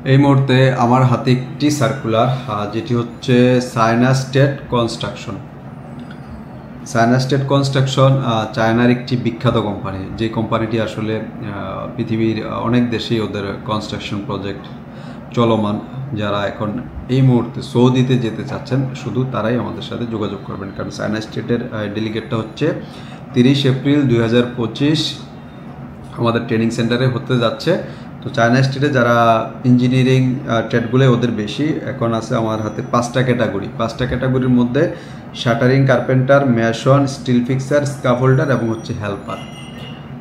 এই মুহূর্তে আমার হাতে একটি সার্কুলার, যেটি হচ্ছে China state construction. China state construction চায়নার একটি বিখ্যাত কোম্পানি, যে কোম্পানিটি আসলে পৃথিবীর অনেক দেশেই ওদের কনস্ট্রাকশন প্রজেক্ট চলমান। যারা এখন এই মুহূর্তে সৌদিতে যেতে চাচ্ছেন শুধু তারাই আমাদের সাথে যোগাযোগ করবেন, কারণ চায়না স্টেটের ডেলিগেটটা হচ্ছে 30 এপ্রিল 2025 আমাদের ট্রেনিং সেন্টারে হতে যাচ্ছে। তো চায়না স্টেটে যারা ইঞ্জিনিয়ারিং ট্রেডগুলো ওদের বেশি, এখন আছে আমার হাতে 5টা ক্যাটাগরি। 5টা ক্যাটাগরির মধ্যে shuttering, carpenter, mason, still fixer, scaffolder এবং হচ্ছে হেল্পার।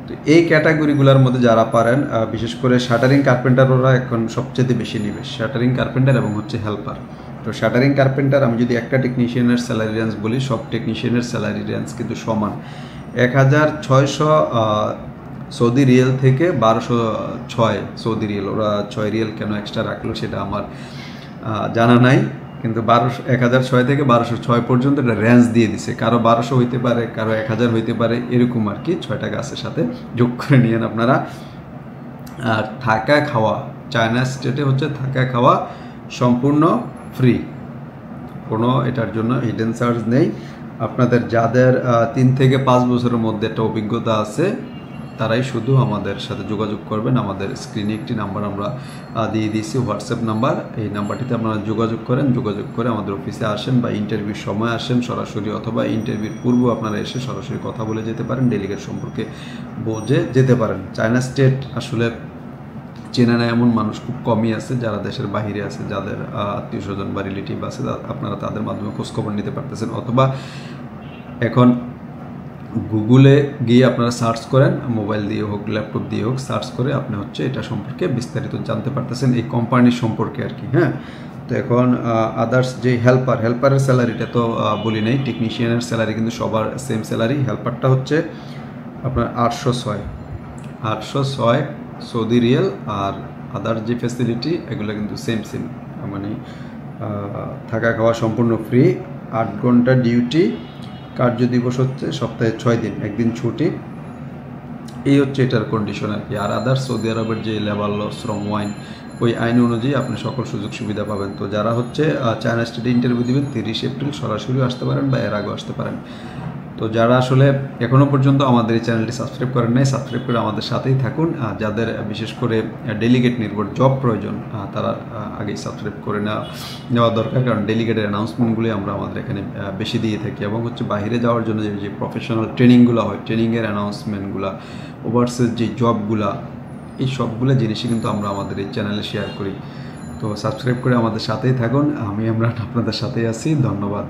তো এই ক্যাটাগরিগুলোর মধ্যে যারা পারেন, বিশেষ করে শাটারিং কার্পেন্টার ওরা এখন সবচেয়ে বেশি নিবে, শাটারিং কার্পেন্টার এবং হচ্ছে হেল্পার। তো শাটারিং কার্পেন্টার আমি যদি একটা টেকনিশিয়ানের স্যালারি রেঞ্জ বলি, সব টেকনিশিয়ানের স্যালারি রেঞ্জ কিন্তু সমান, 1600 সৌদি রিয়েল থেকে 1206 সৌদি রিয়েল। ওরা 6 রিয়েল কেন এক্সট্রা রাখলো সেটা আমার জানা নাই, কিন্তু 1006 থেকে 1206 পর্যন্ত এটা রেঞ্জ দিয়ে দিছে। কারো 1200 হইতে পারে, কারো 1000 হইতে পারে, এরকম আর কি। 6টা গাছের সাথে যোগ করে নিয়েন আপনারা। আর থাকা খাওয়া চায়না স্টেটে হচ্ছে থাকা খাওয়া সম্পূর্ণ ফ্রি, কোনো এটার জন্য হিডেন চার্জ নেই। আপনাদের যাদের 3 থেকে 5 বছরের মধ্যে একটা অভিজ্ঞতা আছে তারাই শুধু আমাদের সাথে যোগাযোগ করবেন। আমাদের স্ক্রিনে একটি নাম্বার আমরা দিয়ে দিয়েছি, হোয়াটসঅ্যাপ নাম্বার। এই নাম্বারটিতে আপনারা যোগাযোগ করেন, যোগাযোগ করে আমাদের অফিসে আসেন বা ইন্টারভিউর সময় আসেন সরাসরি, অথবা ইন্টারভিউর পূর্ব আপনারা এসে সরাসরি কথা বলে যেতে পারেন, ডেলিগেট সম্পর্কে বুঝে যেতে পারেন। চায়না স্টেট আসলে চেনা না এমন মানুষ খুব কমই আছে, যারা দেশের বাহিরে আছে, যাদের আত্মীয় স্বজন বা রিলেটিভ আছে, আপনারা তাদের মাধ্যমে খোঁজখবর নিতে পারতেছেন। অথবা এখন গুগলে গিয়ে আপনারা সার্চ করেন, মোবাইল দিয়ে হোক ল্যাপটপ দিয়ে হোক, সার্চ করে আপনি হচ্ছে এটা সম্পর্কে বিস্তারিত জানতে পারতেছেন, এই কোম্পানির সম্পর্কে আর কি। হ্যাঁ, তো এখন আদার্স যে হেল্পারের স্যালারিটা তো বলি নাই, টেকনিশিয়ানের স্যালারি কিন্তু সবার সেম স্যালারি। হেল্পারটা হচ্ছে আপনার 806 সৌদি রিয়েল, আর আদার্স যে ফ্যাসিলিটি এগুলো কিন্তু সেম, মানে থাকা খাওয়া সম্পূর্ণ ফ্রি, 8 ঘন্টা ডিউটি, কার্য দিবস হচ্ছে সপ্তাহে 6 দিন, একদিন ছুটি। এই হচ্ছে এটার কন্ডিশন আর কি। আর আদার্স সৌদি আরবের যে লেবার ল, শ্রম আইন, ওই আইন অনুযায়ী আপনি সকল সুযোগ সুবিধা পাবেন। তো যারা হচ্ছে চায়না স্টেটে ইন্টারভিউ দিবেন 30 এপ্রিল সরাসরি আসতে পারেন বা এর আগেও আসতে পারেন। তো যারা আসলে এখনও পর্যন্ত আমাদের এই চ্যানেলটি সাবস্ক্রাইব করেন নাই, সাবস্ক্রাইব করে আমাদের সাথেই থাকুন। যাদের বিশেষ করে ডেলিগেট নির্ভর জব প্রয়োজন, তারা আগেই সাবস্ক্রাইব করে নেওয়া দরকার, কারণ ডেলিগেটের অ্যানাউন্সমেন্টগুলি আমরা আমাদের এখানে বেশি দিয়ে থাকি। এবং হচ্ছে বাইরে যাওয়ার জন্য যে প্রফেশনাল ট্রেনিংগুলো হয়, ট্রেনিংয়ের অ্যানাউন্সমেন্টগুলো, ওভারসিজ যে জবগুলা, এই সবগুলো জিনিসই কিন্তু আমরা আমাদের এই চ্যানেলে শেয়ার করি। তো সাবস্ক্রাইব করে আমাদের সাথেই থাকুন, আমরা আপনাদের সাথেই আছি। ধন্যবাদ।